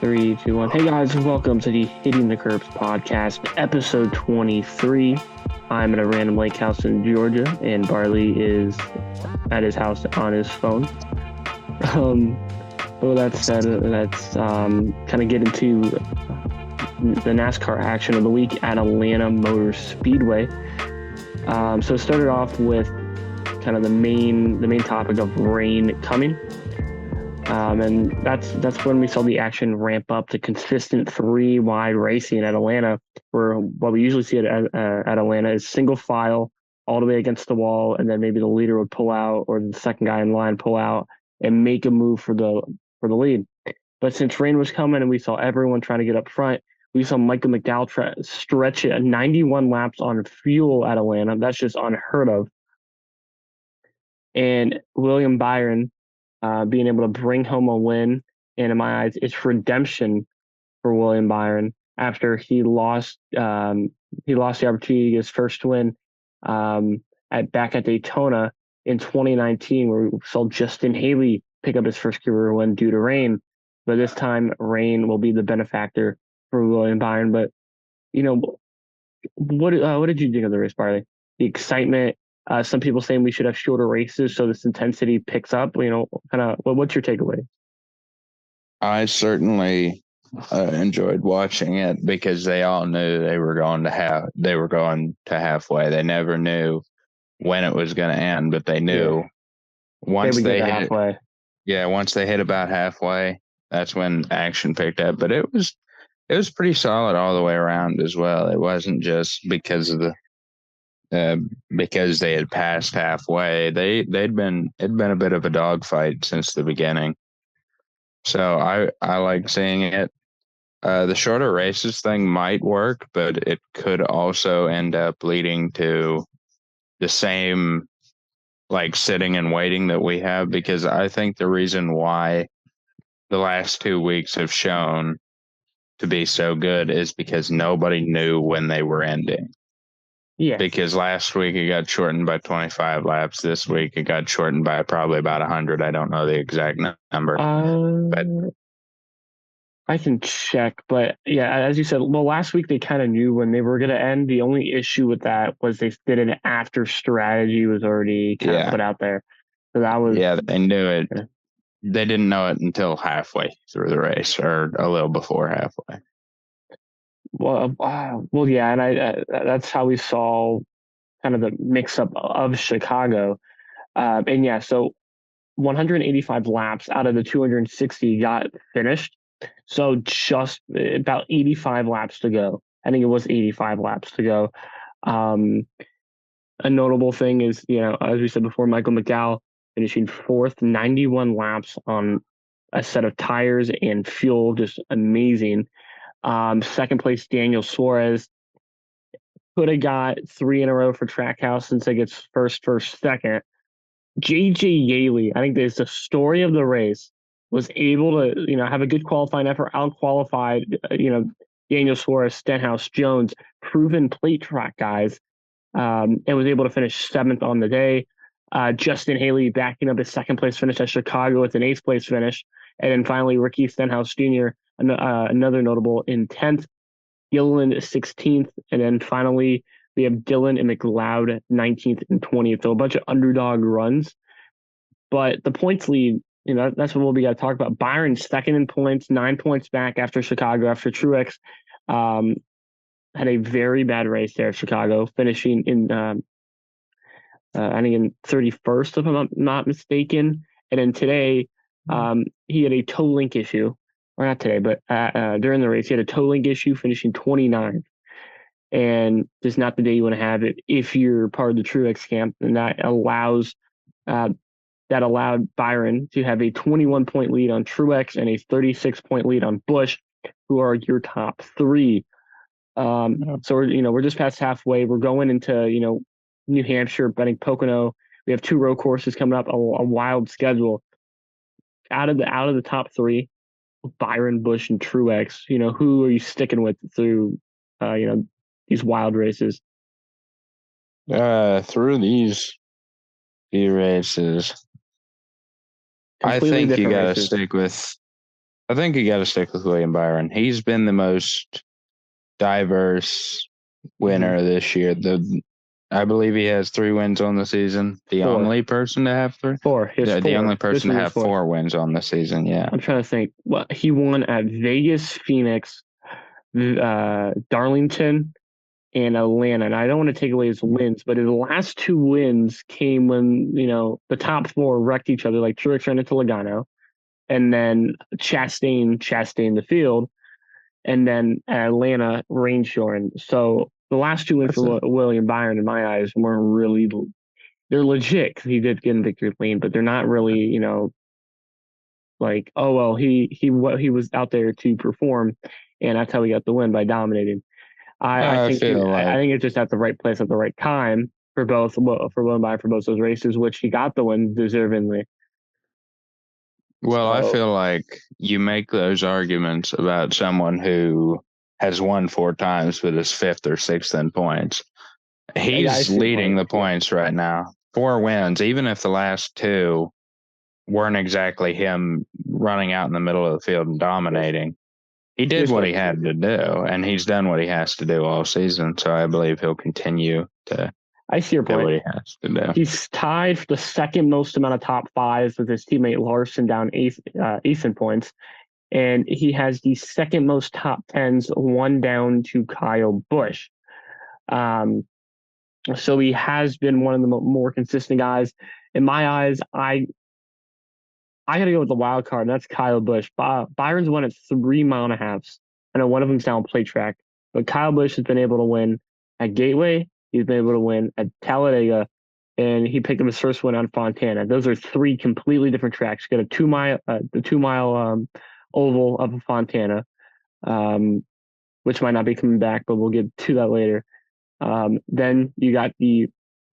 Three, two, one. Hey guys, welcome to the Hitting the Curbs podcast, episode 23. I'm at a random lake house in Georgia, and Barley is at his house on his phone. But with that said, let's kind of get into the NASCAR action of the week at Atlanta Motor Speedway. So it started off with kind of the main topic of rain coming. And that's when we saw the action ramp up to consistent three-wide racing at Atlanta, where what we usually see at Atlanta is single file all the way against the wall, and then maybe the leader would pull out or the second guy in line pull out and make a move for the lead. But since rain was coming and we saw everyone trying to get up front, we saw Michael McDowell stretch it 91 laps on fuel at Atlanta. That's just unheard of. And William Byron being able to bring home a win, and in my eyes, it's redemption for William Byron after he lost the opportunity to get his first win back at Daytona in 2019, where we saw Justin Haley pick up his first career win due to rain. But this time, rain will be the benefactor for William Byron. But what did you think of the race, Barley? The excitement. Some people saying we should have shorter races so this intensity picks up. Kind of. What's your takeaway? I certainly enjoyed watching it because they all knew they were going to halfway. They never knew when it was going to end, but they knew once they hit halfway. Once they hit about halfway, that's when action picked up. But it was pretty solid all the way around as well. It wasn't just because of because they had passed halfway. It'd been a bit of a dogfight since the beginning. So I like seeing it. The shorter races thing might work, but it could also end up leading to the same like sitting and waiting that we have, because I think the reason why the last 2 weeks have shown to be so good is because nobody knew when they were ending. Yeah. Because last week it got shortened by 25 laps. This week it got shortened by probably about 100. I don't know the exact number. But I can check. But yeah, as you said, well, last week they kind of knew when they were going to end. The only issue with that was they did it after strategy was already kind of put out there. So that was... Yeah, they knew it. Yeah. They didn't know it until halfway through the race, or a little before halfway. Well, yeah, and that's how we saw kind of the mix-up of Chicago. And yeah, so 185 laps out of the 260 got finished. So just about 85 laps to go. I think it was 85 laps to go. A notable thing is, as we said before, Michael McDowell finishing fourth, 91 laps on a set of tires and fuel, just amazing. Second place, Daniel Suarez could have got 3 in a row for Trackhouse since it gets first, second. J.J. Yaley, I think there's the story of the race, was able to, have a good qualifying effort, out-qualified, Daniel Suarez, Stenhouse, Jones, proven plate track guys, and was able to finish 7th on the day. Justin Haley backing up his second place finish at Chicago with an 8th place finish. And then finally, Ricky Stenhouse Jr., another notable, in 10th, Gilliland 16th, and then finally we have Dillon and McLeod 19th and 20th. So a bunch of underdog runs. But the points lead, that's what we got to talk about. Byron second in points, 9 points back after Chicago, after Truex had a very bad race there at Chicago, finishing in, I think in 31st, if I'm not mistaken. And then today, he had a toe link issue. Or not today, but during the race, he had a toe link issue, finishing 29th. And just not the day you want to have it if you're part of the Truex camp. And that allowed Byron to have a 21-point lead on Truex and a 36-point lead on Busch, who are your top 3. So we're just past halfway. We're going into New Hampshire, I think Pocono. We have 2 road courses coming up. A wild schedule. Out of the top 3. Byron, Busch, and Truex, who are you sticking with through, these wild races? Through these few races, I think you got to stick with I think you got to stick with William Byron. He's been the most diverse Hmm. winner this year. I believe he has 3 wins on the season. The Four, only person to have three. four. He has The only four. This person to week is have four. 4 wins on the season. Yeah. I'm trying to think. Well, he won at Vegas, Phoenix, Darlington, and Atlanta. And I don't want to take away his wins, but his last two wins came when, the top four wrecked each other, like Truex ran into Logano, and then Chastain the field, and then Atlanta rain shortened. So the last two wins That's for it. William Byron, in my eyes, weren't really, they're legit because he did get in victory lane, but they're not really, like, oh well, he was out there to perform, and that's how he got the win by dominating. I I think feel I like think it's just at the right place at the right time for both for Will by for both those races, which he got the win deservingly. Well, I So feel like you make those arguments about someone who has won 4 times but is fifth or sixth in points. I He's see your leading point. the Yeah, points right now. 4 wins, even if the last two weren't exactly him running out in the middle of the field and dominating. He did here's what what he had to do, and he's done what he has to do all season. So I believe he'll continue to I see your do what point. he has to do. He's tied for the second most amount of top fives with his teammate Larson down eighth in points, and he has the second most top tens, one down to Kyle Busch. Um, so he has been one of the more consistent guys. In my eyes, I got to go with the wild card, and that's Kyle Busch. Byron's won at 3.5 miles. I know one of them's down plate track, but Kyle Busch has been able to win at Gateway. He's been able to win at Talladega, and he picked up his first win on Fontana. Those are three completely different tracks. You got the 2 mile oval of Fontana, um, which might not be coming back, but we'll get to that later. Then you got the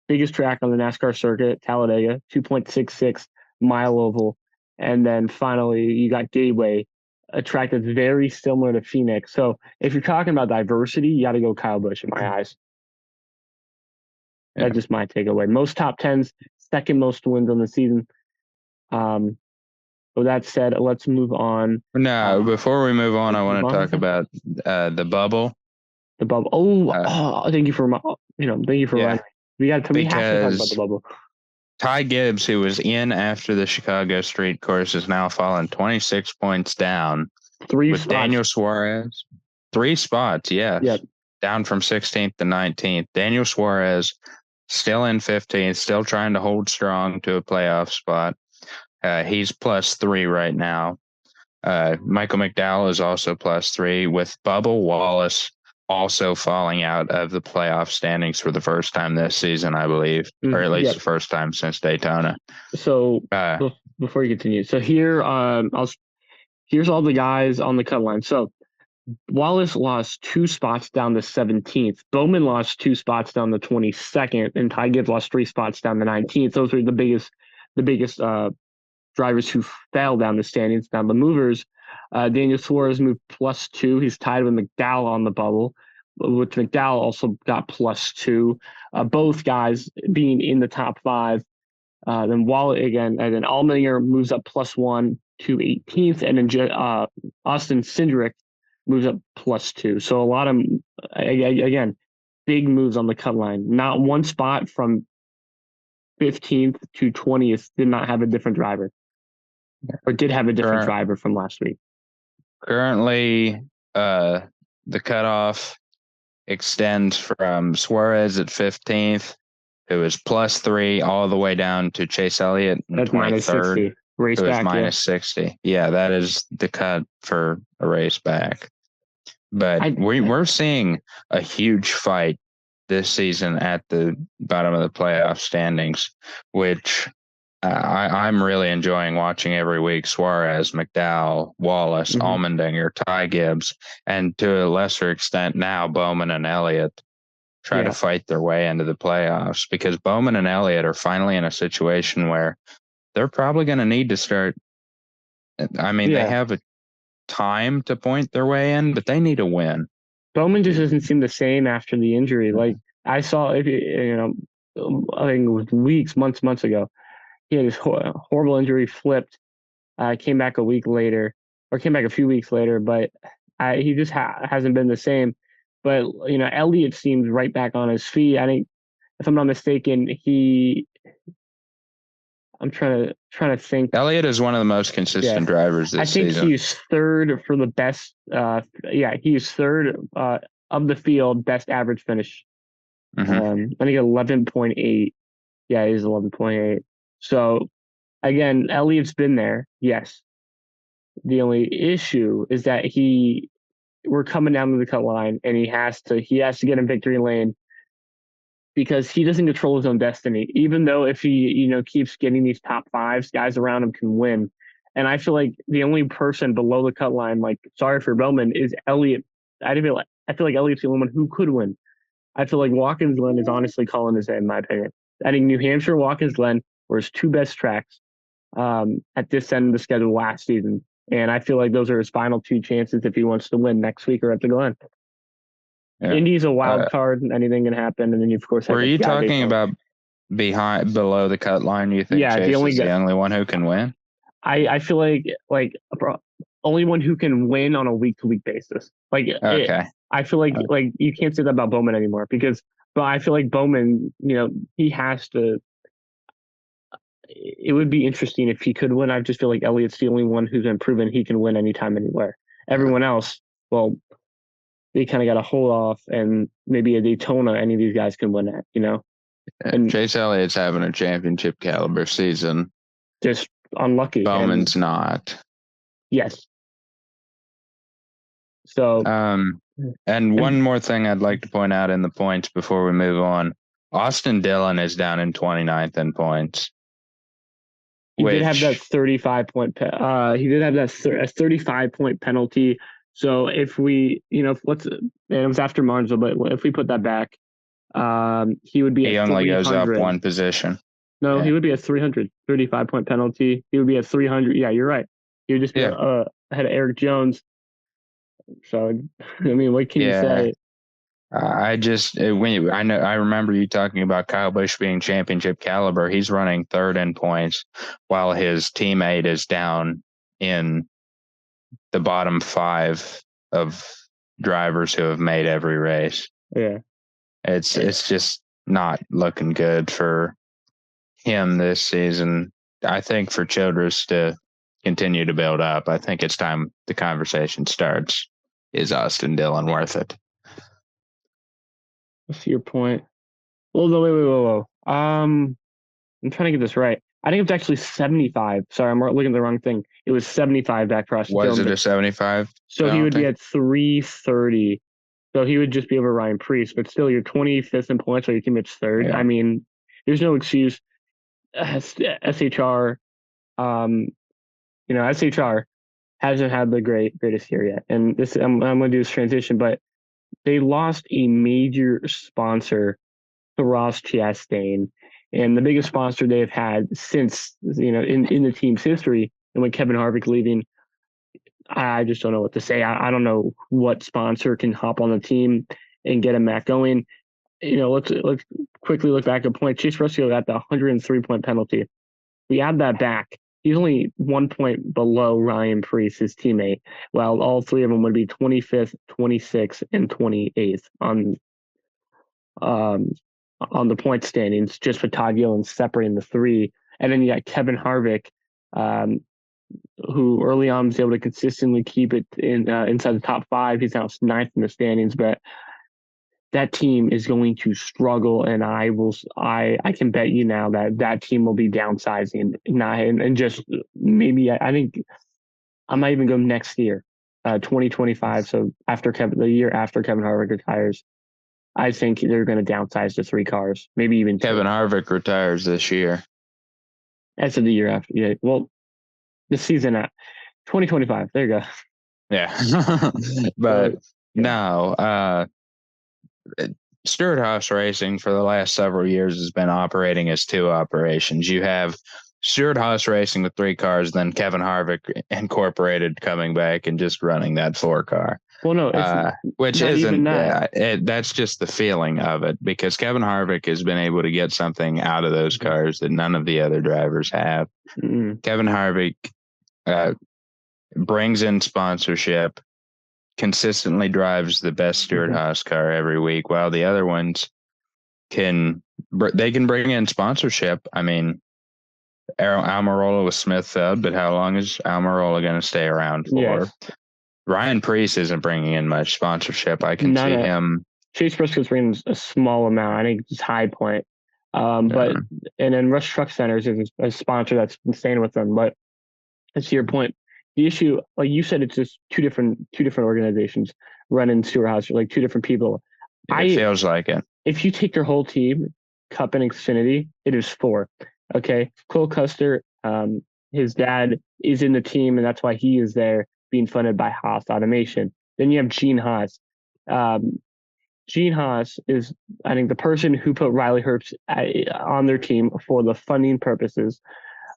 biggest track on the NASCAR circuit, Talladega, 2.66 mile oval. And then finally, you got Gateway, a track that's very similar to Phoenix. So if you're talking about diversity, you got to go Kyle Busch in my eyes. Yeah. That's just my takeaway. Most top tens, second most wins on the season. Um, with that said, let's move on. No, before we move on, I Move want to on. talk Okay. about the bubble. The bubble. Oh, Uh, thank you for thank you for yeah, reminding me. We have to talk about the because bubble. Ty Gibbs, who was in after the Chicago Street Course, is now fallen 26 points down Three with spots. Daniel Suarez. 3 spots, yes. Yep. Down from 16th to 19th. Daniel Suarez still in 15th, still trying to hold strong to a playoff spot. He's +3 right now. Michael McDowell is also +3, with Bubba Wallace also falling out of the playoff standings for the first time this season, I believe, or at least Yep. the first time since Daytona. So Uh, before you continue, so here, here's all the guys on the cut line. So Wallace lost 2 spots down to 17th. Bowman lost 2 spots down to 22nd, and Ty Gibbs lost 3 spots down to 19th. Those are the biggest drivers who fell down the standings. Now the movers, Daniel Suarez moved +2. He's tied with McDowell on the bubble, which McDowell also got +2. Both guys being in the top five. Then Wallet again, and then Allmendinger moves up +1 to 18th, and then Austin Cindric moves up +2. So a lot of, again, big moves on the cut line. Not one spot from 15th to 20th did not have a different driver, or did have a different current, driver from last week. Currently, the cutoff extends from Suarez at 15th, who is +3, all the way down to Chase Elliott in That's minus 23rd, 60. Race who is back, yeah. -60. Yeah, that is the cut for a race back. But I we're seeing a huge fight this season at the bottom of the playoff standings, which I'm really enjoying watching every week. Suarez, McDowell, Wallace, mhm. Allmendinger, Ty Gibbs, and to a lesser extent now Bowman and Elliott try to Yeah. fight their way into the playoffs, because Bowman and Elliott are finally in a situation where they're probably going to need to start. I mean, they Yeah. have a time to point their way in, but they need a win. Bowman just doesn't seem the same after the injury. Like I saw, if I think it was weeks, months ago. He had his horrible injury, flipped, came back a week later. or came back a few weeks later, but he just hasn't been the same. But Elliott seems right back on his feet. I think, if I'm not mistaken, I'm trying to think. Elliott is one of the most Yeah, consistent drivers I this think season. he's third for the best. He's third of the field, best average finish. I think 11.8. Yeah, he's 11.8. So again, Elliott's been there. Yes. The only issue is that we're coming down to the cut line, and he has to get in victory lane, because he doesn't control his own destiny. Even though if he keeps getting these top fives, guys around him can win. And I feel like the only person below the cut line, like, sorry for Bowman, is Elliott. I feel like Elliott's the only one who could win. I feel like Watkins Glen is honestly calling his head, in my opinion. I think New Hampshire, Watkins Glen were his two best tracks at this end of the schedule last season. And I feel like those are his final two chances if he wants to win next week or at the Glen. Yeah. Indy's a wild card. Anything can happen. And then you, of course, have Were you talking about below the cut line? You think Chase is the only one who can win? I feel like only one who can win on a week-to-week basis. Okay. I feel like you can't say that about Bowman anymore, but I feel like Bowman, he has to. It would be interesting if he could win. I just feel like Elliott's the only one who's been proven he can win anytime, anywhere. Everyone else, well, they kind of got to hold off, and maybe a Daytona, any of these guys can win at, And Chase Elliott's having a championship caliber season. Just unlucky. Bowman's not. Yes. So, and one more thing I'd like to point out in the points before we move on. Austin Dillon is down in 29th in points. He did have that 35-point. He did have that 35-point penalty. So if we, it was after Martinsville, but if we put that back, he would be. He only goes up one position. No, He would be a 335-point penalty. He would be a 300. Yeah, you're right. He would just be ahead of Eric Jones. So, I mean, what can you say? I remember you talking about Kyle Busch being championship caliber. He's running third in points, while his teammate is down in the bottom 5 of drivers who have made every race. Yeah, it's just not looking good for him this season. I think for Childress to continue to build up, I think it's time the conversation starts. Is Austin Dillon worth it? I see your point. Well, no, wait. I'm trying to get this right. I think it's actually 75. Sorry, I'm looking at the wrong thing. It was 75 back for us. Was it a 75? So he would be at 330. So he would just be over Ryan Preece, but still, you're 25th in points, so your teammate's third. Yeah. I mean, there's no excuse. SHR, SHR hasn't had the greatest year yet. And this, I'm going to do this transition, but they lost a major sponsor to Ross Chastain, and the biggest sponsor they've had since, in the team's history. And when Kevin Harvick leaving, I just don't know what to say. I don't know what sponsor can hop on the team and get him back going. Let's quickly look back at point. Chase Russell got the 103-point penalty. We add that back. He's only 1 point below Ryan Preece, his teammate, while all three of them would be 25th, 26th, and 28th on the point standings, just for Todd Gilliland separating the three. And then you got Kevin Harvick, who early on was able to consistently keep it inside the top 5. He's now 9th in the standings, but that team is going to struggle, and I can bet you now that team will be downsizing, and just maybe I think I might even go next year, 2025. So the year after Kevin Harvick retires, I think they're going to downsize to 3 cars, maybe even 2. Kevin Harvick retires this year. That's the year after. Yeah, well, the season at 2025. There you go. Yeah, but no. Stewart-Haas Racing for the last several years has been operating as 2 operations. You have Stewart-Haas Racing with 3 cars, then Kevin Harvick Incorporated coming back and just running that 4 car. Well, no, which isn't that. That's just the feeling of it, because Kevin Harvick has been able to get something out of those cars that none of the other drivers have. Mm-hmm. Kevin Harvick brings in sponsorship, consistently drives the best Stewart-Haas car every week, while the other ones can bring in sponsorship. I mean, Almirola with Smithfield, but how long is Almirola going to stay around for? Yes. Ryan Preece isn't bringing in much sponsorship. I can see him. Chase Briscoe's bringing a small amount. I think it's High Point. But and then Rush Truck Centers is a sponsor that's been staying with them. But to your point, the issue, like you said, it's just two different organizations running Stewart-Haas, like two different people. It feels like it. If you take their whole team, Cup and Xfinity, it is 4. Okay, Cole Custer, his dad is in the team, and that's why he is there, being funded by Haas Automation. Then you have Gene Haas. Gene Haas is, I think, the person who put Riley Herbst on their team for the funding purposes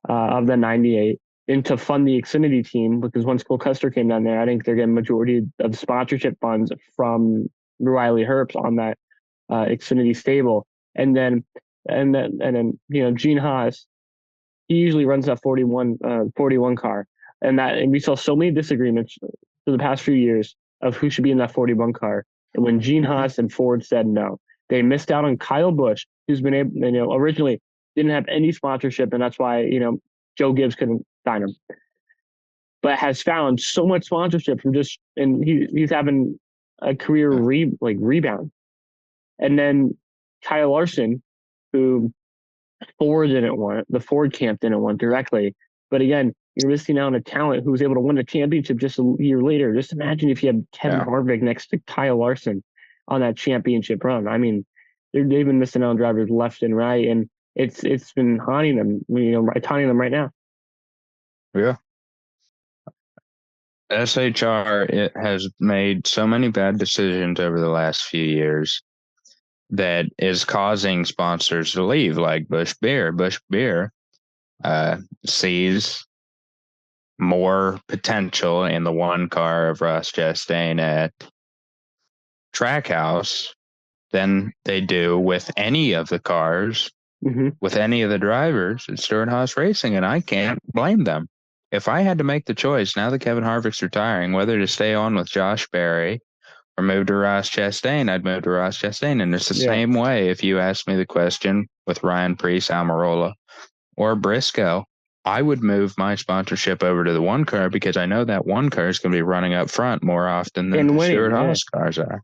of the 98, and to fund the Xfinity team, because once Cole Custer came down there, I think they're getting majority of sponsorship funds from Riley Herbst on that Xfinity stable. And then Gene Haas, he usually runs that 41 car, and we saw so many disagreements for the past few years of who should be in that 41 car. And when Gene Haas and Ford said no, they missed out on Kyle Busch, who's been able, originally didn't have any sponsorship, and that's why Joe Gibbs couldn't sign him, but has found so much sponsorship from and he's having a career rebound. And then Kyle Larson, who Ford didn't want, the Ford camp didn't want directly. But again, you're missing out on a talent who was able to win a championship just a year later. Just imagine if you had Kevin Harvick next to Kyle Larson on that championship run. I mean, they've been missing out on drivers left and right, and it's been haunting them. It's haunting them right now. Yeah. SHR, it has made so many bad decisions over the last few years that is causing sponsors to leave, like Busch Beer. Busch Beer sees more potential in the one car of Ross Chastain at Trackhouse than they do with any of the cars, with any of the drivers at Stewart-Haas Racing, and I can't blame them. If I had to make the choice, now that Kevin Harvick's retiring, whether to stay on with Josh Berry or move to Ross Chastain, I'd move to Ross Chastain. And it's the same way if you ask me the question with Ryan Preece, Almirola, or Briscoe, I would move my sponsorship over to the one car because I know that one car is going to be running up front more often than the Stewart-Haas cars are.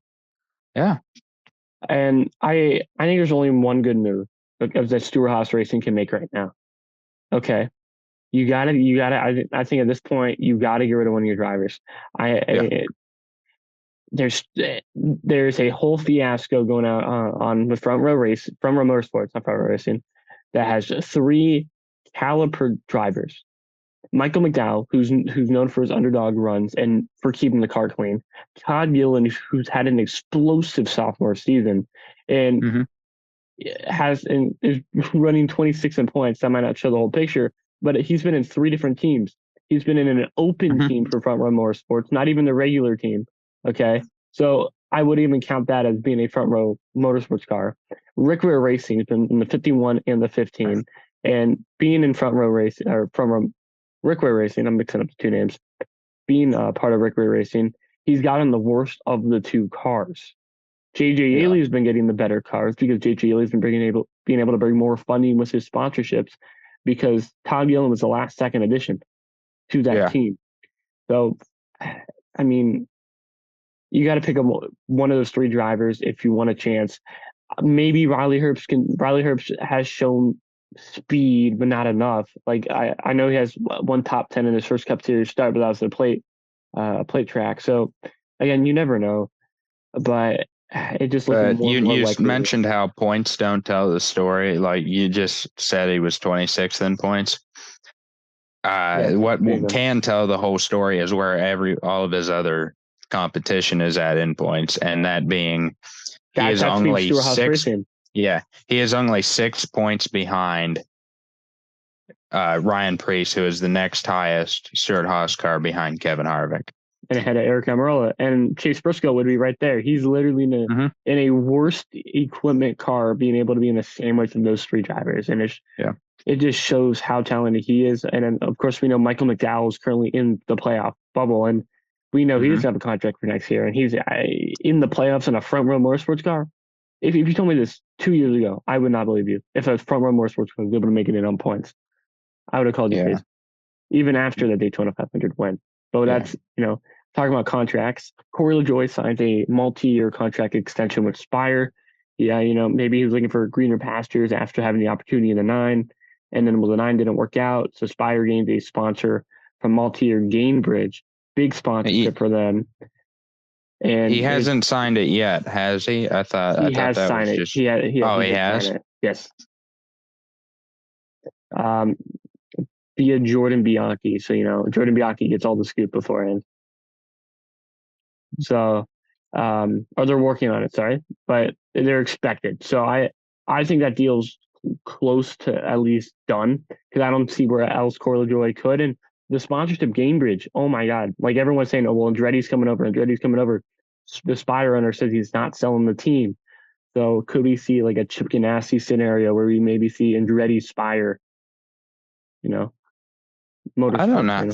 Yeah. And I think there's only one good move that Stewart-Haas Racing can make right now. Okay. You gotta. I think at this point you gotta get rid of one of your drivers. There's a whole fiasco going on with Front Row Motorsports, not Front Row Racing, that has 3 caliper drivers. Michael McDowell, who's known for his underdog runs and for keeping the car clean. Todd Gillen, who's had an explosive sophomore season, and is running 26 in points. That might not show the whole picture, but he's been in 3 different teams. He's been in an open team for Front Row Motorsports, not even the regular team. Okay, so I would even count that as being a Front Row Motorsports car. Rick Ware Racing has been in the 51 and the 15, and being in Front Row Racing or Front Row Rick Ware Racing, I'm mixing up the 2 names. Being part of Rick Ware Racing, he's gotten the worst of the 2 cars. JJ Yaley has been getting the better cars because JJ Yaley has been being able to bring more funding with his sponsorships because Todd Gillen was the last second addition to that team. So, I mean, you got to pick up one of those 3 drivers if you want a chance. Maybe Riley Herbst has shown speed, but not enough. Like I know he has one top 10 in his first Cup Series start, but that was a plate track. So again, you never know. But it just looks more you likely. mentioned how points don't tell the story. Like you just said, he was 26th in points. What can tell the whole story is where all of his other competition is at in points, and that being he is only 6. Yeah, he is only 6 points behind Ryan Preece, who is the next highest Stewart-Haas car behind Kevin Harvick. and ahead of Eric Almirola. And Chase Briscoe would be right there. He's literally Mm-hmm. in a worst equipment car, being able to be in a sandwich of those three drivers. And it just shows how talented he is. And then, of course, we know Michael McDowell is currently in the playoff bubble, and we know he doesn't have a contract for next year. And he's in the playoffs in a front row motorsports car. If you told me this 2 years ago, I would not believe you. If a front row motorsports car was able to make it in on points, I would have called you crazy, even after the Daytona 500 win. But that's, talking about contracts. Corey LaJoie signed a multi-year contract extension with Spire. Yeah, maybe he was looking for greener pastures after having the opportunity in the 9. And then, the 9 didn't work out. So Spire gained a sponsor from multi-year Gainbridge, big sponsorship for them. And he hasn't signed it yet, has he? I thought that was it. just. He has. It. Yes. Via Jordan Bianchi. So Jordan Bianchi gets all the scoop beforehand. So, or they're working on it. Sorry, but they're expected. So I think that deal's close to at least done, because I don't see where else Corey LaJoie could. And the sponsorship Gainbridge, oh my God. Like, everyone's saying, oh, well, Andretti's coming over. The Spire owner says he's not selling the team. So could we see like a Chip Ganassi scenario where we maybe see Andretti Spire, motorsport? I don't know.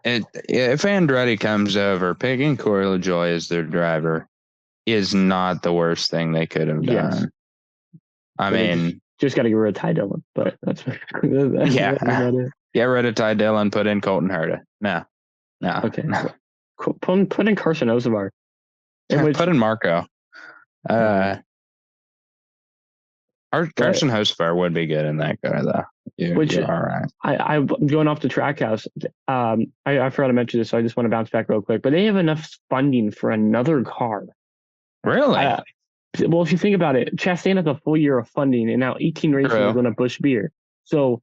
If Andretti comes over, picking Corey LaJoie as their driver is not the worst thing they could have done. I mean, just got to get rid of Ty Dillon, but that's get rid of Ty Dillon, put in Colton Herta. No. Okay. No. Put in Carson Ozavar. Put in Marco. Carson Hocevar would be good in that car, though. You're all right. I'm going off the Trackhouse. I forgot to mention this, so I just want to bounce back real quick. But they have enough funding for another car. Really? Well, if you think about it, Chastain has a full year of funding, and now 18 races is going to Busch Beer. So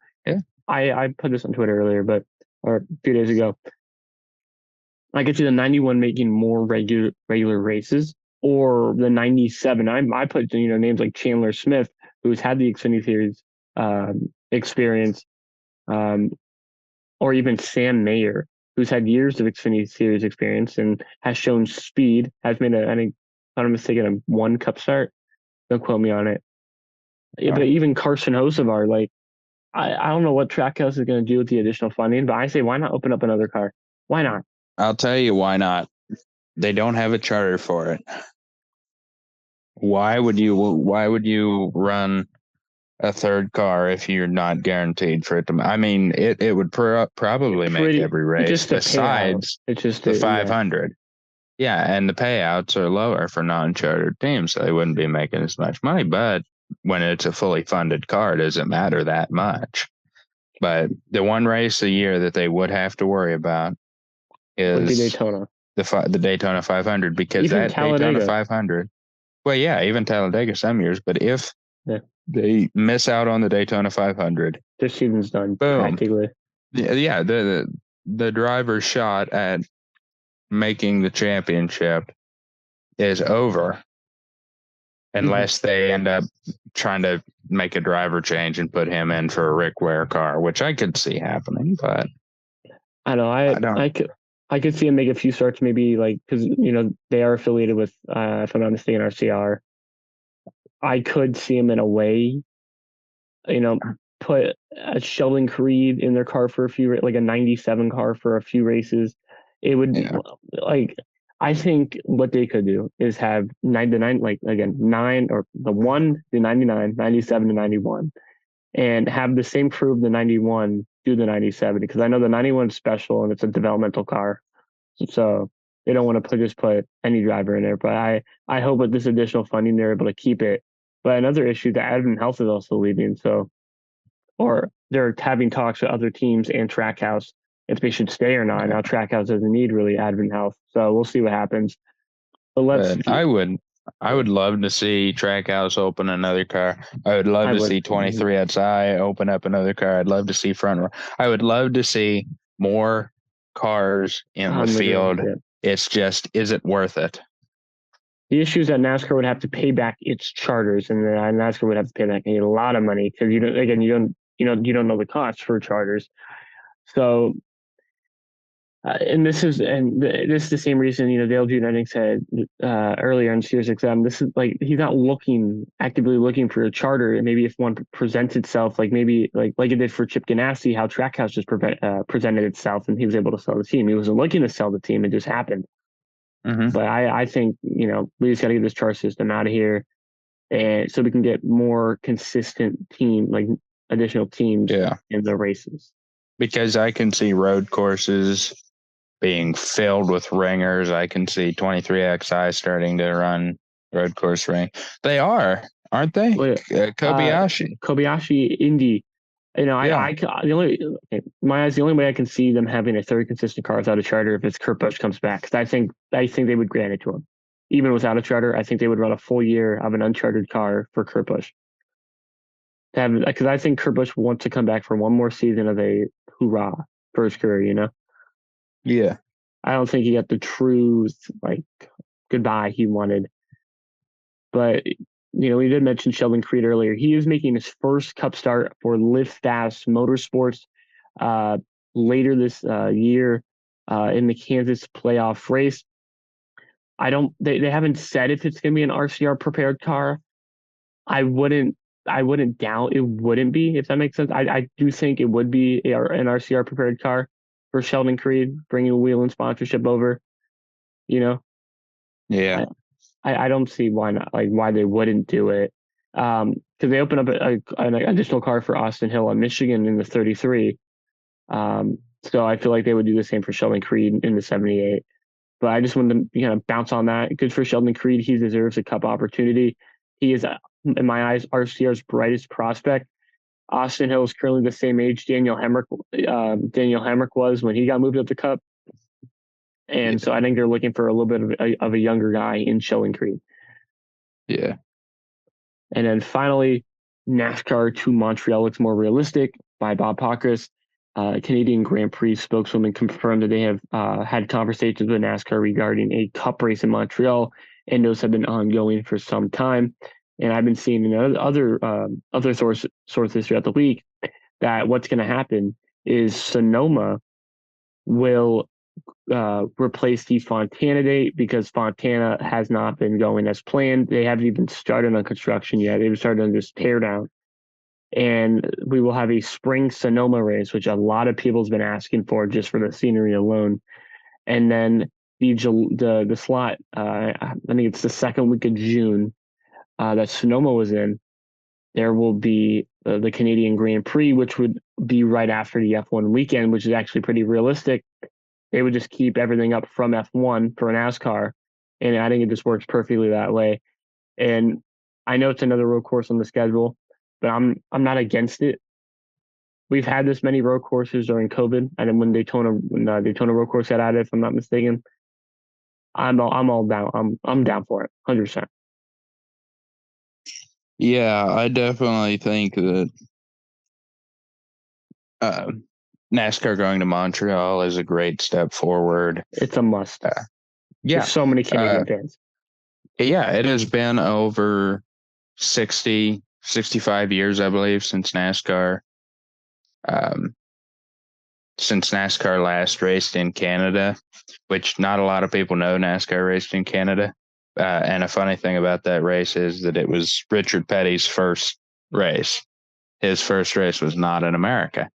I put this on Twitter earlier, or a few days ago. I get you the 91 making more regular races, or the 97. I put names like Chandler Smith, who's had the Xfinity Series experience, or even Sam Mayer, who's had years of Xfinity Series experience and has shown speed, has made I think, if I'm mistaken, a 1 Cup start. Don't quote me on it. But even Carson Hocevar, like, I don't know what Trackhouse is going to do with the additional funding, but I say, why not open up another car? Why not? I'll tell you why not. They don't have a charter for it. Why would you run a third car if you're not guaranteed for it to? I mean, it would probably make every race besides the 500. Yeah, and the payouts are lower for non-chartered teams, so they wouldn't be making as much money. But when it's a fully funded car, it doesn't matter that much. But the one race a year that they would have to worry about is Daytona. The Daytona 500, because even that Talladega. Daytona 500. Well, yeah, even Talladega some years. But if they miss out on the Daytona 500, their season's done. Boom. Practically. Yeah, the driver's shot at making the championship is over, unless they end up trying to make a driver change and put him in for a Rick Ware car, which I could see happening. But I know I could see him make a few starts, maybe, like, because they are affiliated with, if I'm not mistaken, RCR. I could see him in a way, put a Sheldon Creed in their car for a few, like a 97 car for a few races. It would I think what they could do is have 9 to 9, like, again, 9 or the 1 to 99, 97 to 91, and have the same crew of the 91 do the 97, because I know the 91 is special and it's a developmental car. So they don't want to just put any driver in there. But I hope with this additional funding, they're able to keep it. But another issue, the admin health is also leaving. So, or they're having talks with other teams and Trackhouse if they should stay or not. Now Trackhouse doesn't need really admin health. So we'll see what happens. But I would love to see Trackhouse open another car. I would love to see 23XI open up another car. I'd love to see front row. I would love to see more cars in the field. It's just, is it worth it? The issue is that NASCAR would have to pay back its charters, and NASCAR would have to pay back a lot of money, because you don't know the cost for charters. So This is the same reason, Dale Jr. said earlier in Series XM. This is like he's not actively looking for a charter. And maybe if one presents itself, like maybe like it did for Chip Ganassi, how Trackhouse just presented itself, and he was able to sell the team. He wasn't looking to sell the team; it just happened. Mm-hmm. But I think we just got to get this chart system out of here, and so we can get more consistent additional teams in the races. Because I can see road courses being filled with ringers. I can see 23XI starting to run road course ring. They are, aren't they? Kobayashi. Kobayashi, Indy. The only way I can see them having a third consistent car without a charter if it's Kurt Busch comes back. Because I think they would grant it to him. Even without a charter, I think they would run a full year of an unchartered car for Kurt Busch. Because I think Kurt Busch wants to come back for one more season of a hoorah for his career, Yeah. I don't think he got the true goodbye he wanted. But we did mention Sheldon Creed earlier. He is making his first Cup start for Live Fast Motorsports later this year in the Kansas playoff race. They haven't said if it's going to be an RCR prepared car. I wouldn't doubt it wouldn't be, if that makes sense. I do think it would be an RCR prepared car for Sheldon Creed, bringing a wheel and sponsorship over. Yeah. I don't see why not, why they wouldn't do it. Because they open up an additional car for Austin Hill on Michigan in the 33. So I feel like they would do the same for Sheldon Creed in the 78. But I just wanted to bounce on that. Good for Sheldon Creed. He deserves a Cup opportunity. He is, in my eyes, RCR's brightest prospect. Austin Hill is currently the same age Daniel Hemrick was when he got moved up to Cup. And so I think they're looking for a little bit of a younger guy in Sheldon Creed. Yeah. And then finally, NASCAR to Montreal looks more realistic by Bob Pockrass. Canadian Grand Prix spokeswoman confirmed that they have had conversations with NASCAR regarding a Cup race in Montreal, and those have been ongoing for some time. And I've been seeing in other sources throughout the week that what's going to happen is Sonoma will replace the Fontana date because Fontana has not been going as planned. They haven't even started on construction yet. They've started on just tear down. And we will have a spring Sonoma race, which a lot of people's been asking for just for the scenery alone. And then the slot, I think it's the second week of June that Sonoma was in. There will be the Canadian Grand Prix, which would be right after the F1 weekend, which is actually pretty realistic. They would just keep everything up from F1 for NASCAR, and I think it just works perfectly that way. And I know it's another road course on the schedule, but I'm not against it. We've had this many road courses during COVID, and then when Daytona road course got added, if I'm not mistaken, I'm all down. I'm down for it, 100%. Yeah, I definitely think that NASCAR going to Montreal is a great step forward. It's a must. Yeah. There's so many Canadian fans. Yeah, it has been over 60, 65 years, I believe, since NASCAR last raced in Canada, which not a lot of people know NASCAR raced in Canada. And a funny thing about that race is that it was Richard Petty's first race. His first race was not in America.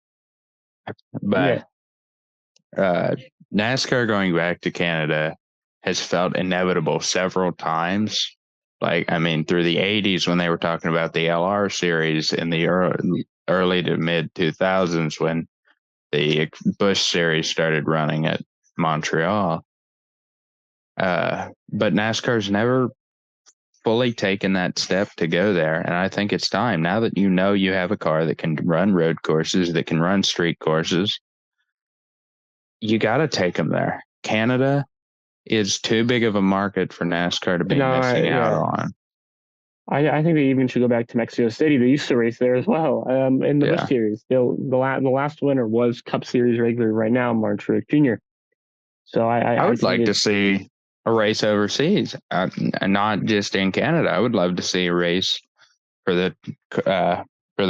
But NASCAR going back to Canada has felt inevitable several times. Through the 80s when they were talking about the LR series in the early to mid 2000s when the Busch series started running at Montreal. But NASCAR's never fully taken that step to go there. And I think it's time now that you have a car that can run road courses, that can run street courses. You got to take them there. Canada is too big of a market for NASCAR to be missing out on. I think they even should go back to Mexico City. They used to race there as well in the Busch series. The last winner was Cup Series regular right now, Martin Truex Jr. So I would like to see a race overseas, not just in Canada. I would love to see a race for the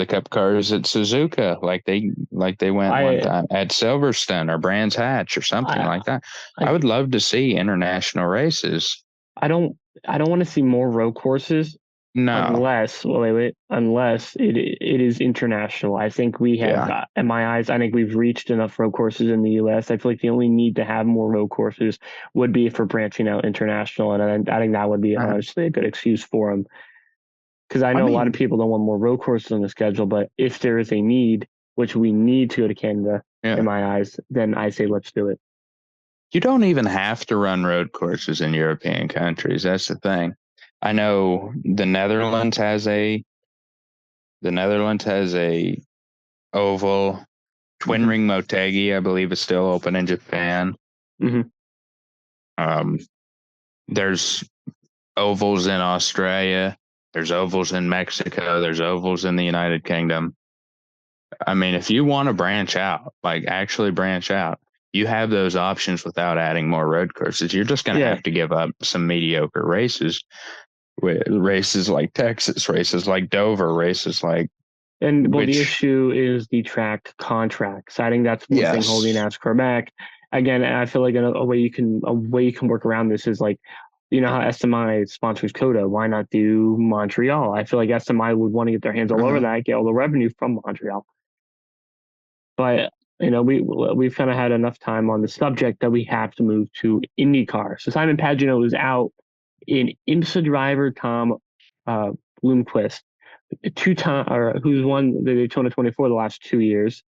Cup cars at Suzuka, like they like they went one time at Silverstone or Brands Hatch or something like that. I would love to see international races. I don't want to see more road courses. No. Unless it is international. I think we have, in my eyes, I think we've reached enough road courses in the U.S. I feel like the only need to have more road courses would be for branching out international, and I think that would be honestly a good excuse for them. Because I know a lot of people don't want more road courses on the schedule, but if there is a need, which we need to go to Canada, in my eyes, then I say let's do it. You don't even have to run road courses in European countries. That's the thing. I know the Netherlands has a oval. Twin Ring Motegi, I believe, is still open in Japan. There's ovals in Australia. There's ovals in Mexico. There's ovals in the United Kingdom. I mean, if you want to branch out, like actually branch out, you have those options without adding more road courses. You're just going to have to give up some mediocre races, with races like Texas, races like Dover, races like. And the issue is the track contracts. I think that's one thing holding NASCAR back. Again, I feel like a way you can work around this is like, you know how SMI sponsors COTA. Why not do Montreal? I feel like SMI would want to get their hands all over that, get all the revenue from Montreal. But you know, we've kind of had enough time on the subject that we have to move to IndyCar. So Simon Pagenaud is out. In IMSA driver Tom Bloomquist, who's won the Daytona 24 the last 2 years.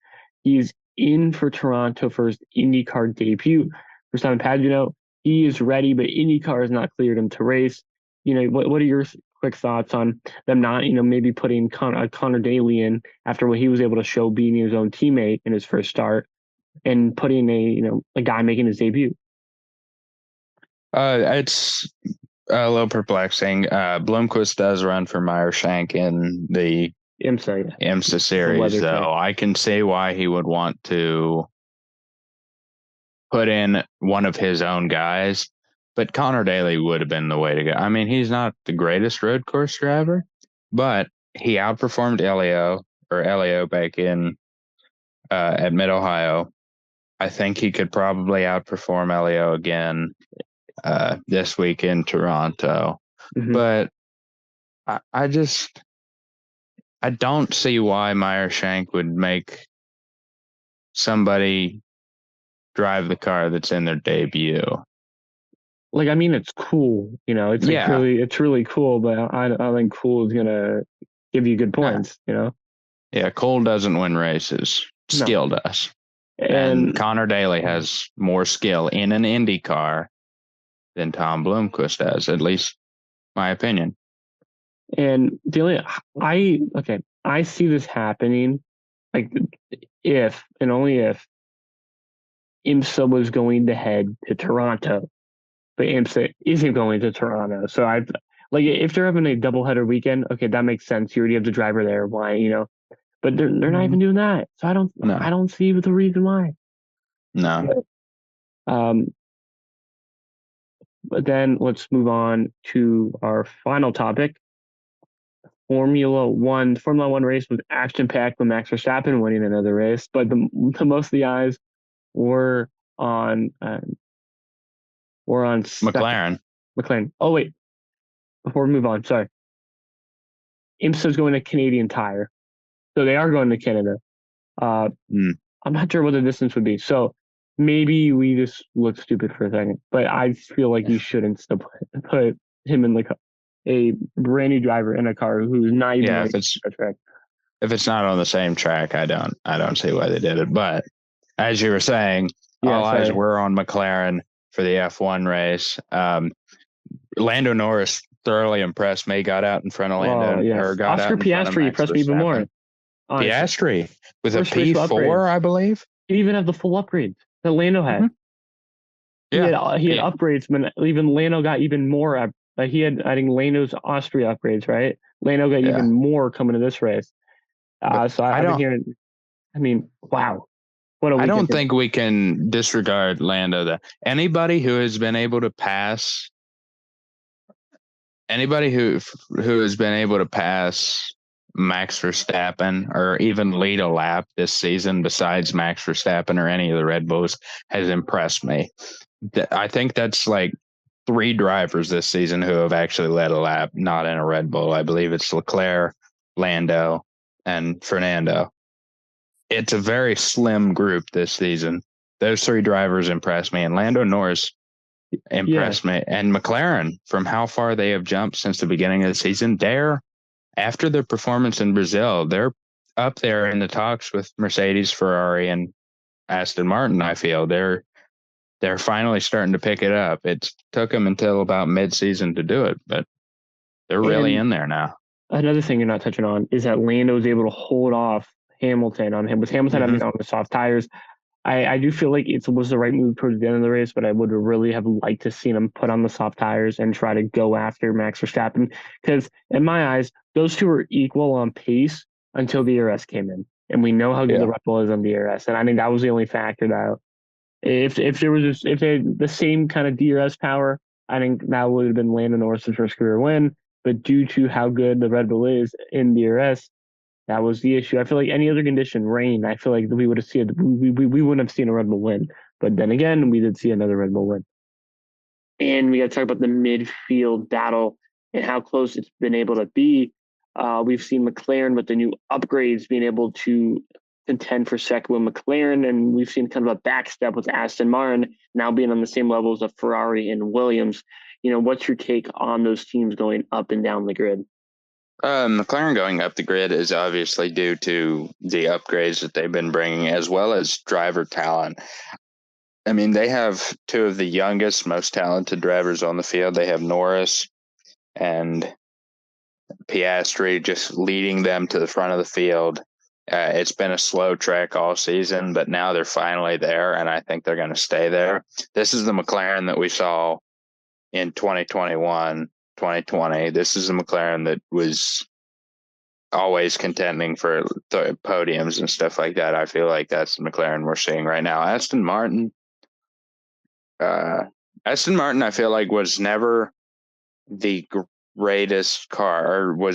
He's in for Toronto for his IndyCar debut. For Simon Pagenaud, he is ready, but IndyCar has not cleared him to race. You know, what are your quick thoughts on them not, you know, maybe putting Connor Daly in after what he was able to show being his own teammate in his first start, and putting a guy making his debut? It's a little perplexing. Bloomquist does run for Meyer Shank in the IMSA series, though. I can see why he would want to put in one of his own guys, but Connor Daly would have been the way to go. I mean, he's not the greatest road course driver, but he outperformed Elio back in at Mid-Ohio. I think he could probably outperform Elio again this week in Toronto. But I don't see why Meyer Shank would make somebody drive the car that's in their debut. Like, I mean, it's cool, you know, it's like it's really cool, but I think cool is gonna give you good points, you know. Yeah, cool doesn't win races. Skill does. And Connor Daly has more skill in an Indy car than Tom Bloomquist does, at least my opinion. And I see this happening, like if and only if IMSA was going to head to Toronto, but IMSA isn't going to Toronto. So if they're having a doubleheader weekend, okay, that makes sense. You already have the driver there. Why, you know? But they're not even doing that. So I don't see the reason why. No. But then let's move on to our final topic. Formula One. The Formula One race was action-packed with Max Verstappen winning another race, but the most of the eyes were on McLaren. Oh wait, before we move on, sorry. IMSA's going to Canadian Tire, so they are going to Canada. I'm not sure what the distance would be, so maybe we just look stupid for a second, but I feel like you shouldn't still put him in a brand new driver in a car who's not even if it's not on the same track, I don't see why they did it. But as you were saying, all eyes were on McLaren for the F1 race. Lando Norris thoroughly impressed me. Got out in front of Oscar Piastri impressed me even more. Piastri with a P4, I believe. He didn't even have the full upgrades that Lando had. He had upgrades, but even Lando got even more. He had, I think, Lando's Austria upgrades, right? Lando got even more coming to this race. So I've been hearing. I mean, wow. I don't think we can disregard Lando. Anybody who has been able to pass Max Verstappen or even lead a lap this season besides Max Verstappen or any of the Red Bulls has impressed me. I think that's like 3 drivers this season who have actually led a lap, not in a Red Bull. I believe it's Leclerc, Lando, and Fernando. It's a very slim group this season. Those 3 drivers impressed me, and Lando Norris impressed me. And McLaren, from how far they have jumped since the beginning of the season, after their performance in Brazil, they're up there in the talks with Mercedes, Ferrari, and Aston Martin. I feel they're finally starting to pick it up. It took them until about mid-season to do it, but they're really in there now. Another thing you're not touching on is that Lando was able to hold off Hamilton on him. With Hamilton having on the soft tires, I do feel like it was the right move towards the end of the race, but I would really have liked to seen him put on the soft tires and try to go after Max Verstappen, because in my eyes, those two were equal on pace until the DRS came in, and we know how good the Red Bull is on DRS, and I think that was the only factor that if there was if they had the same kind of DRS power, I think that would have been Lando Norris's first career win. But due to how good the Red Bull is in DRS, that was the issue. I feel like any other condition, rain, I feel like we would have seen we wouldn't have seen a Red Bull win. But then again, we did see another Red Bull win. And we got to talk about the midfield battle and how close it's been able to be. We've seen McLaren with the new upgrades being able to contend for second with McLaren, and we've seen kind of a backstep with Aston Martin now being on the same levels of Ferrari and Williams. What's your take on those teams going up and down the grid? McLaren going up the grid is obviously due to the upgrades that they've been bringing, as well as driver talent. I mean, they have 2 of the youngest, most talented drivers on the field. They have Norris and Piastri just leading them to the front of the field. It's been a slow trek all season, but now they're finally there, and I think they're going to stay there. This is the McLaren that we saw in 2021, 2020. This is a McLaren that was always contending for podiums and stuff like that. I feel like that's the McLaren we're seeing right now. Aston Martin, I feel like was never the greatest car, or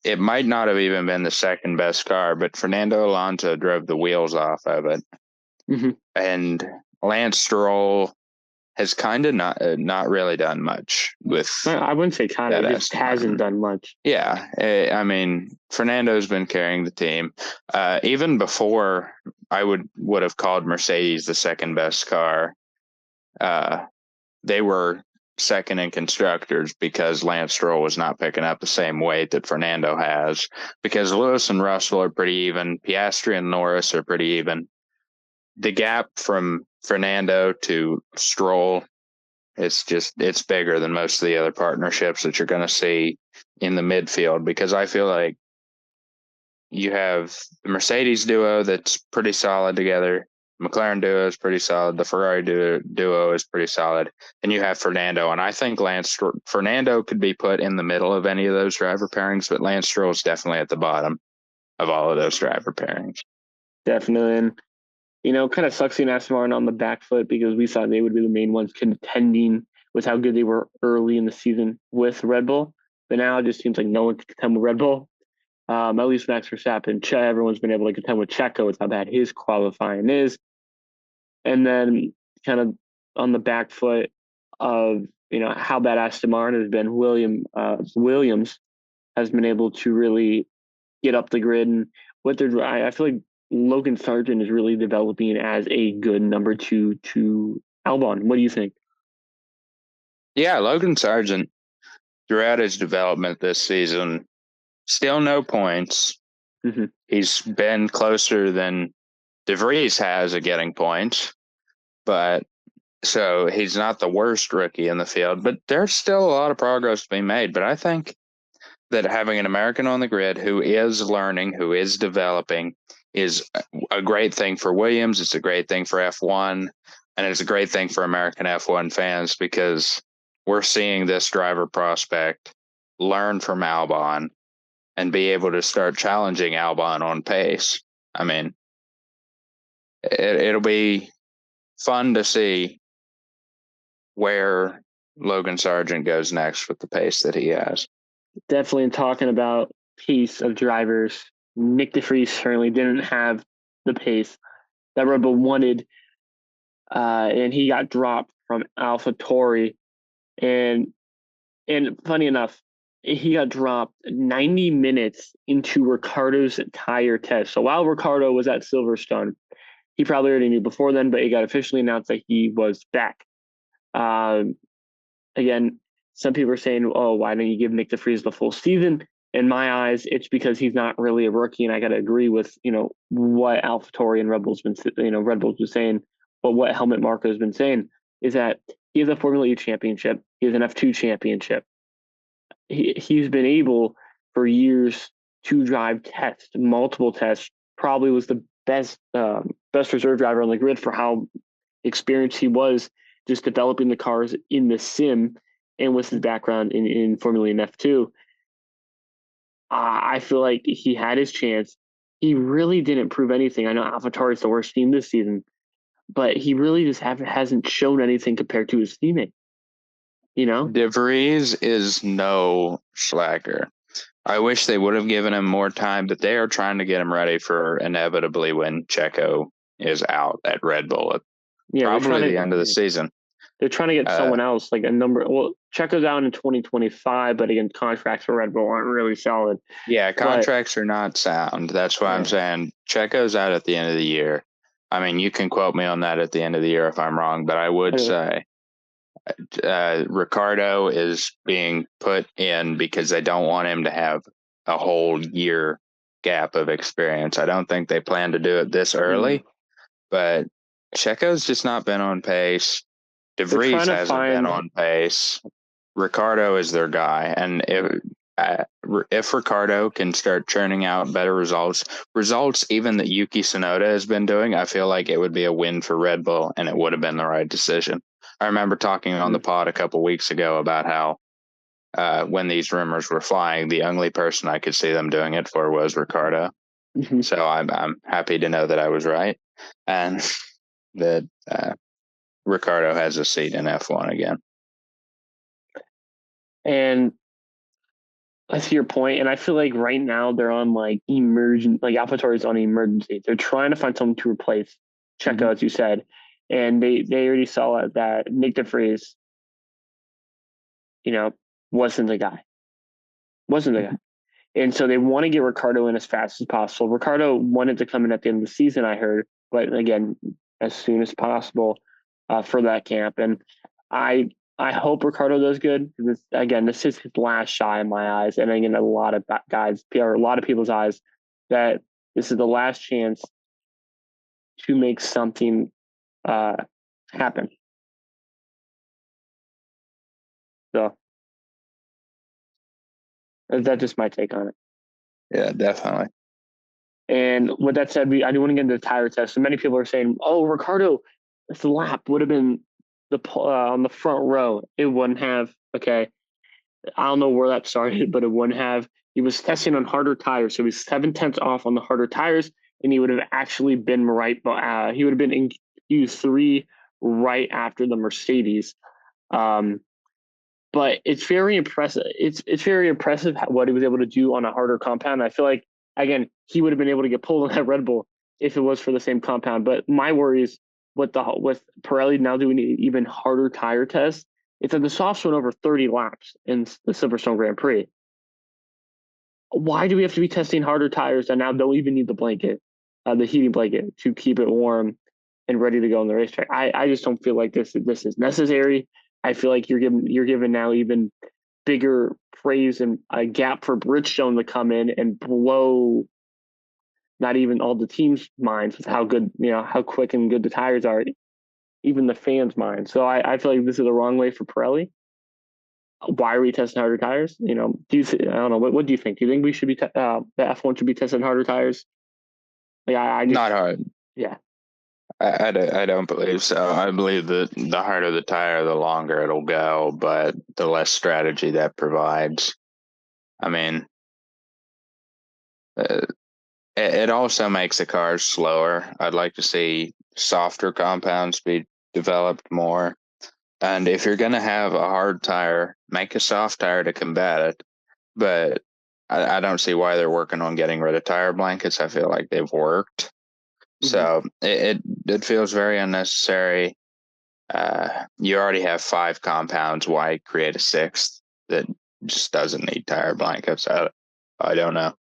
it might not have even been the second best car, but Fernando Alonso drove the wheels off of it. Mm-hmm. And Lance Stroll has kind of not really done much with. I wouldn't say kind of, just hasn't done much. Yeah, I mean, Fernando's been carrying the team. Even before, I would have called Mercedes the second best car. They were second in constructors because Lance Stroll was not picking up the same weight that Fernando has, because Lewis and Russell are pretty even. Piastri and Norris are pretty even. The gap from Fernando to Stroll, it's bigger than most of the other partnerships that you're going to see in the midfield, because I feel like you have the Mercedes duo that's pretty solid together. McLaren duo is pretty solid. The Ferrari duo is pretty solid. And you have Fernando. And I think Fernando could be put in the middle of any of those driver pairings, but Lance Stroll is definitely at the bottom of all of those driver pairings. Definitely. And, kind of sucks seeing Aston Martin on the back foot, because we thought they would be the main ones contending with how good they were early in the season with Red Bull. But now it just seems like no one can contend with Red Bull. At least Max Verstappen, everyone's been able to contend with Checo with how bad his qualifying is. And then kind of on the back foot of, how bad Aston Martin has been, Williams has been able to really get up the grid. And I feel like Logan Sargent is really developing as a good number 2 to Albon. What do you think? Yeah, Logan Sargent, throughout his development this season, still no points. Mm-hmm. He's been closer than De Vries has at getting points, but so he's not the worst rookie in the field, but there's still a lot of progress to be made. But I think that having an American on the grid who is learning, who is developing, is a great thing for Williams. It's a great thing for F1, and it's a great thing for American F1 fans, because we're seeing this driver prospect learn from Albon and be able to start challenging Albon on pace. I mean, it'll be fun to see where Logan Sargent goes next with the pace that he has. Definitely talking about pace of drivers. Nick DeVries certainly didn't have the pace that Red Bull wanted, and he got dropped from AlphaTauri. And funny enough, he got dropped 90 minutes into Ricardo's tire test. So while Ricardo was at Silverstone, he probably already knew before then, but it got officially announced that he was back. Again, some people are saying, "Oh, why don't you give Nick DeVries the full season?" In my eyes, it's because he's not really a rookie, and I got to agree with what AlphaTauri and Red Bull's been Red Bull's been saying, but what Helmut Marko has been saying is that he has a Formula E championship, he has an F2 championship. He's been able for years to drive tests, multiple tests. Probably was the best reserve driver on the grid for how experienced he was just developing the cars in the sim, and with his background in Formula E and F2. I feel like he had his chance. He really didn't prove anything. I know AlphaTauri is the worst team this season, but he really just hasn't shown anything compared to his teammate. DeVries is no slacker. I wish they would have given him more time, but they are trying to get him ready for inevitably when Checo is out at Red Bull at probably the end of the season. They're trying to get someone else, like a number. Well, Checo's out in 2025, but again, contracts for Red Bull aren't really solid. Yeah, contracts are not sound. That's why I'm saying Checo's out at the end of the year. I mean, you can quote me on that at the end of the year if I'm wrong, but I would say Ricardo is being put in because they don't want him to have a whole year gap of experience. I don't think they plan to do it this early, but Checo's just not been on pace. DeVries hasn't been on pace. Ricardo is their guy, and if Ricardo can start churning out better results even that Yuki Tsunoda has been doing, I feel like it would be a win for Red Bull, and it would have been the right decision. I remember talking on the pod a couple weeks ago about how when these rumors were flying, the only person I could see them doing it for was Ricardo. Mm-hmm. So I'm happy to know that I was right, and that Ricardo has a seat in F1 again. And I see your point, and I feel like right now they're on like AlphaTauri is on emergency. They're trying to find someone to replace Checo, as you said, and they already saw that Nick DeVries, wasn't the guy, and so they want to get Ricardo in as fast as possible. Ricardo wanted to come in at the end of the season, I heard, but again, as soon as possible for that camp, and I hope Ricardo does good. This is his last shot in my eyes, and again, a lot of people's eyes, that this is the last chance to make something happen. So that's just my take on it. Yeah, definitely. And with that said, I do want to get into the tire test. So many people are saying, "Oh, Ricardo, this lap would have been on the front row. It wouldn't have." Okay, I don't know where that started, but it wouldn't have. He was testing on harder tires, so he was 7/10 off on the harder tires, and he would have actually been right. He would have been in Q3 right after the Mercedes. But it's very impressive. It's very impressive what he was able to do on a harder compound. I feel like, again, he would have been able to get pulled on that Red Bull if it was for the same compound. But my worry is with Pirelli now doing an even harder tire test. It's that the softs went over 30 laps in the Silverstone Grand Prix. Why do we have to be testing harder tires that now don't even need the blanket, the heating blanket, to keep it warm and ready to go on the racetrack? I just don't feel like this is necessary. I feel like you're given now even bigger praise and a gap for Bridgestone to come in and blow not even all the teams' minds with how good, how quick and good the tires are, even the fans' minds. So I feel like this is the wrong way for Pirelli. Why are we testing harder tires? I don't know. What do you think? Do you think we should be the F1 should be testing harder tires? I just, not hard. Yeah. I don't believe so. I believe that the harder the tire, the longer it'll go, but the less strategy that provides. I mean, it also makes the cars slower. I'd like to see softer compounds be developed more. And if you're going to have a hard tire, make a soft tire to combat it. But I don't see why they're working on getting rid of tire blankets. I feel like they've worked. So it feels very unnecessary. You already have 5 compounds. Why create a 6th that just doesn't need tire blankets? I don't know.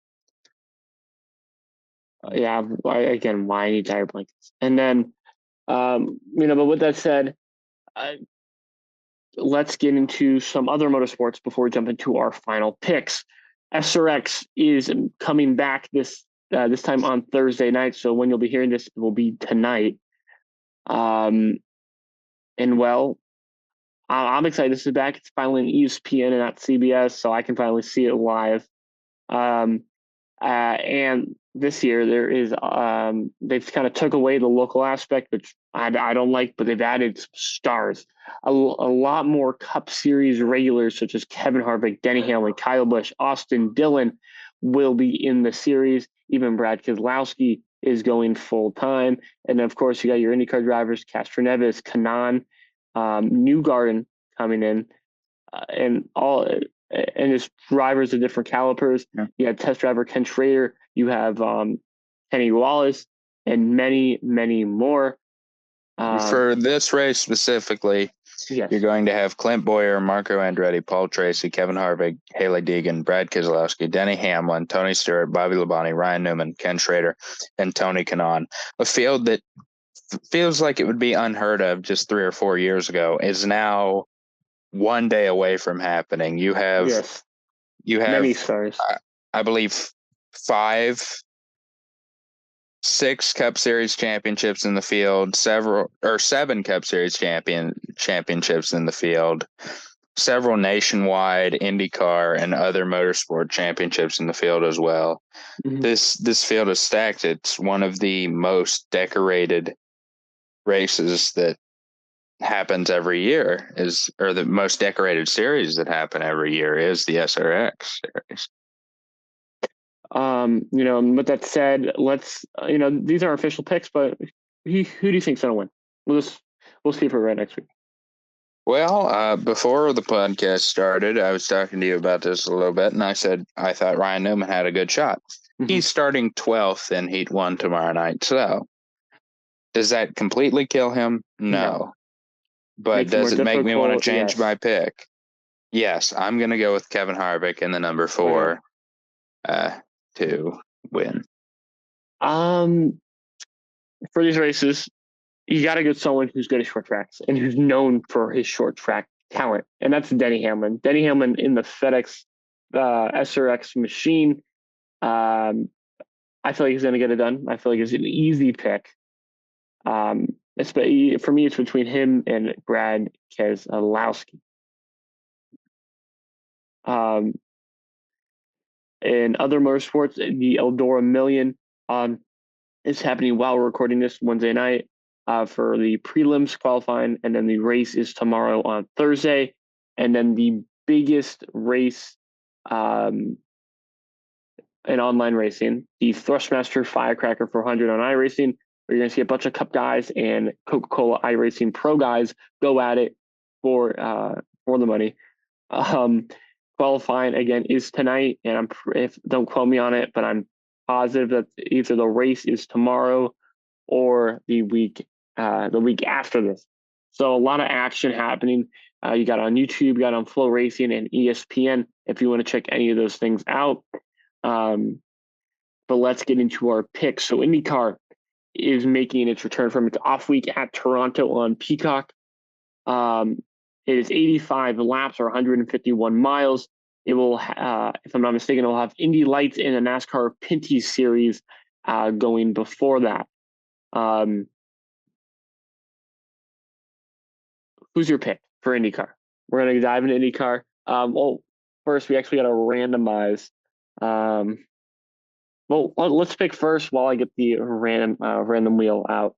Yeah, again, why need tire blankets? And then, but with that said, let's get into some other motorsports before we jump into our final picks. SRX is coming back this time on Thursday night. So when you'll be hearing this, it will be tonight. And well, I'm excited this is back. It's finally on ESPN and not CBS, so I can finally see it live. And this year there is they've kind of took away the local aspect, which I don't like, but they've added some stars, a lot more Cup Series regulars such as Kevin Harvick, Denny Hamlin, Kyle Busch, Austin Dillon will be in the series. Even Brad Keselowski is going full time, and of course you got your IndyCar drivers: Castro Neves, Kanan, Newgarden coming in, and all. And his drivers of different calipers. Yeah. You have test driver Ken Schrader. You have Kenny Wallace, and many, many more. For this race specifically, yes, you're going to have Clint Bowyer, Marco Andretti, Paul Tracy, Kevin Harvick, Haley Deegan, Brad Keselowski, Denny Hamlin, Tony Stewart, Bobby Labonte, Ryan Newman, Ken Schrader, and Tony Kanaan. A field that feels like it would be unheard of just 3 or 4 years ago is now one day away from happening. You have many stars. I believe 6 Cup Series championships in the field, 7 Cup Series championships in the field, several nationwide IndyCar and other motorsport championships in the field as well. Mm-hmm. This field is stacked. It's one of the most decorated races that happens every year, or the most decorated series that happen every year is the SRX series. With that said, let's, these are official picks, but who do you think's going to win? We'll see for right next week. Well, before the podcast started, I was talking to you about this a little bit, and I said I thought Ryan Newman had a good shot. Mm-hmm. He's starting 12th in Heat 1 tomorrow night. So does that completely kill him? No. But does it make me want to change my pick? Yes, I'm going to go with Kevin Harvick in the number 4 to win. For these races, you got to get someone who's good at short tracks and who's known for his short track talent, and that's Denny Hamlin. Denny Hamlin in the FedEx SRX machine. I feel like he's going to get it done. I feel like it's an easy pick. For me, it's between him and Brad Keselowski. In other motorsports, the Eldora Million is happening while we're recording this Wednesday night for the prelims qualifying, and then the race is tomorrow on Thursday, and then the biggest race in online racing, the Thrustmaster Firecracker 400 on iRacing, where you're going to see a bunch of Cup guys and Coca-Cola iRacing Pro guys go at it for the money. Qualifying again is tonight, and don't quote me on it, but I'm positive that either the race is tomorrow or the week after this. So a lot of action happening. You got on YouTube, you got on Flow Racing and ESPN if you want to check any of those things out. But let's get into our picks. So IndyCar is making its return from its off week at Toronto on Peacock. It is 85 laps or 151 miles. It will, if I'm not mistaken, it will have Indy Lights in a NASCAR Pinty series going before that. Who's your pick for IndyCar? We're going to dive into IndyCar. First, we actually got to randomize. Let's pick first while I get the random wheel out.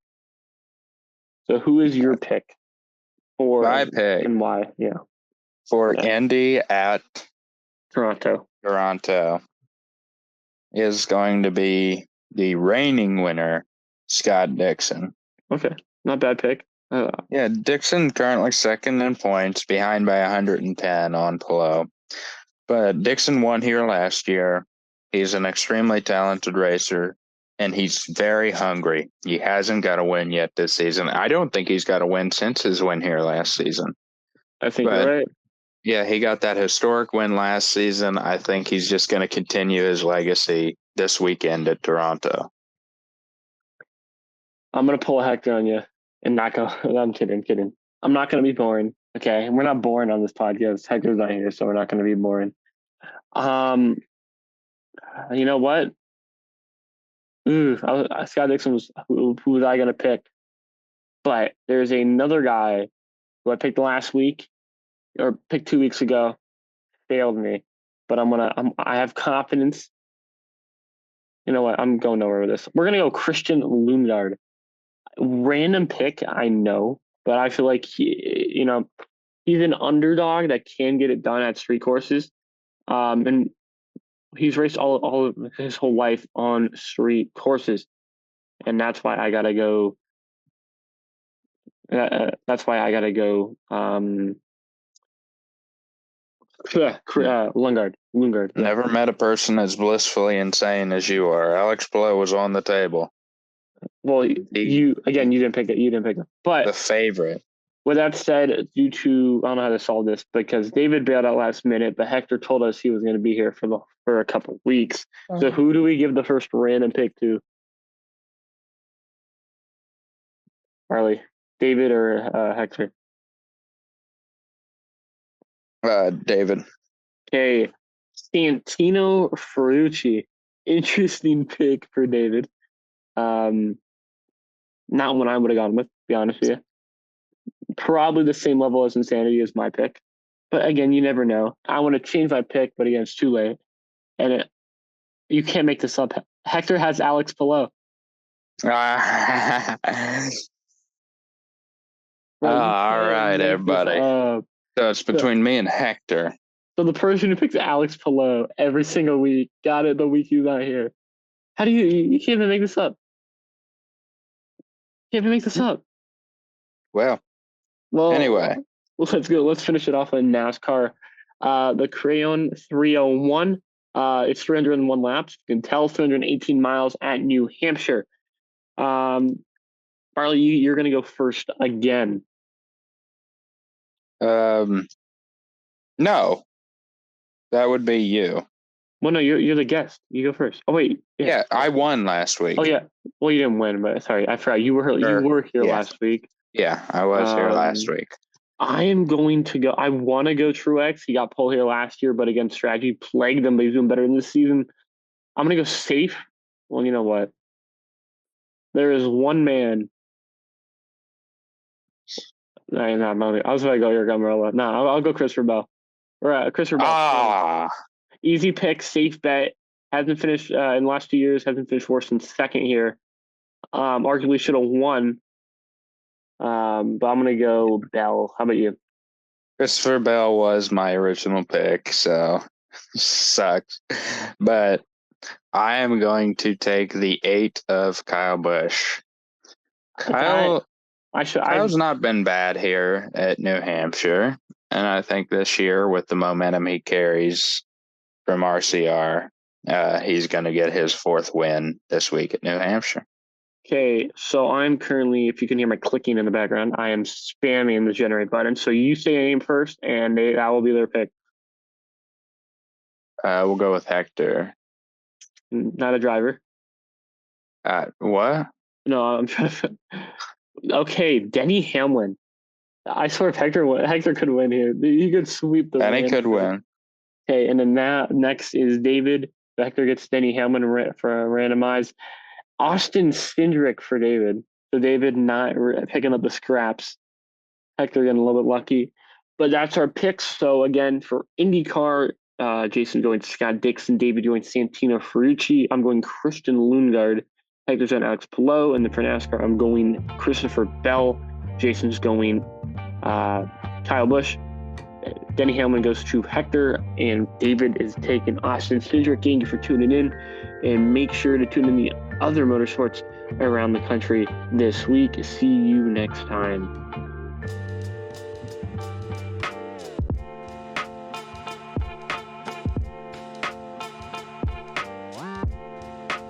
So who is your pick? My pick. And why? Yeah. For Indy at Toronto is going to be the reigning winner, Scott Dixon. Okay. Not bad pick. Yeah, Dixon currently second in points, behind by 110 on Palou. But Dixon won here last year. He's an extremely talented racer, and he's very hungry. He hasn't got a win yet this season. I don't think he's got a win since his win here last season. I think you're right. Yeah, he got that historic win last season. I think he's just going to continue his legacy this weekend at Toronto. I'm going to pull a Hector on you and not go. I'm kidding. I'm not going to be boring. Okay. We're not boring on this podcast. Hector's not here, so we're not going to be boring. You know what? Scott Dixon was who was I going to pick? But there's another guy who I picked last week or picked 2 weeks ago, failed me. But I have confidence. You know what? I'm going nowhere with this. We're going to go Christian Lundgaard. Random pick, I know, but I feel like he's an underdog that can get it done at street courses. And he's raced all of his whole life on street courses. And that's why I got to go. Lundgaard. Yeah. Never met a person as blissfully insane as you are. Alex Blow was on the table. Well, you didn't pick it. But the favorite. With that said, due to I don't know how to solve this because David bailed out last minute, but Hector told us he was going to be here for a couple of weeks. So who do we give the first random pick to? Harley, David or Hector? David. Okay, Santino Ferrucci. Interesting pick for David. Not one I would have gone with, to be honest with you. Probably the same level as insanity as my pick. But again, you never know. I want to change my pick, but again, it's too late. And you can't make this up. Hector has Alex Palou. All right, everybody. So it's between me and Hector. So the person who picks Alex Palou every single week got it the week he's not here. How do you can't even make this up? You can't even make this up. Well, anyway. Let's go. Let's finish it off in NASCAR. The Crayon 301. It's 301 laps. You can tell 218 miles at New Hampshire. Barley, you're going to go first again. No, that would be you. Well, no, you're the guest. You go first. Oh wait, yeah, I won last week. Oh yeah, well you didn't win, but sorry, I forgot you were here. You were here last week. Yeah, I was here last week. I am going to go. I want to go Truex. He got pole here last year, but again, strategy plagued him. But he's doing better in this season. I'm going to go safe. Well, you know what? There is one man. I was going to go here, Gamarella. No, I'll go Christopher Bell. Christopher Bell. Easy pick, safe bet. Hasn't finished in the last 2 years. Hasn't finished worse than second here. Arguably should have won. But I'm going to go Bell. How about you? Christopher Bell was my original pick, so sucks. But I am going to take the 8 of Kyle Busch. Kyle's not been bad here at New Hampshire. And I think this year, with the momentum he carries from RCR, he's going to get his 4th win this week at New Hampshire. Okay, so I'm currently, if you can hear my clicking in the background, I am spamming the generate button. So you say a name first, and that will be their pick. We'll go with Hector. Not a driver. What? No, I'm trying to. Okay, Denny Hamlin. I swear, if Hector could win here, he could sweep the. Denny could win. Okay, and then next is David. Hector gets Denny Hamlin for a randomized. Austin Cindric for David. So David not picking up the scraps. Hector getting a little bit lucky. But that's our picks. So again, for IndyCar, Jason going Scott Dixon, David going Santino Ferrucci. I'm going Christian Lundgaard. Hector's on Alex Palou. And then for NASCAR, I'm going Christopher Bell. Jason's going Kyle Busch. Denny Hamlin goes to Hector, and David is taking Austin Cindric. Thank you for tuning in, and make sure to tune in the other motorsports around the country this week. See you next time.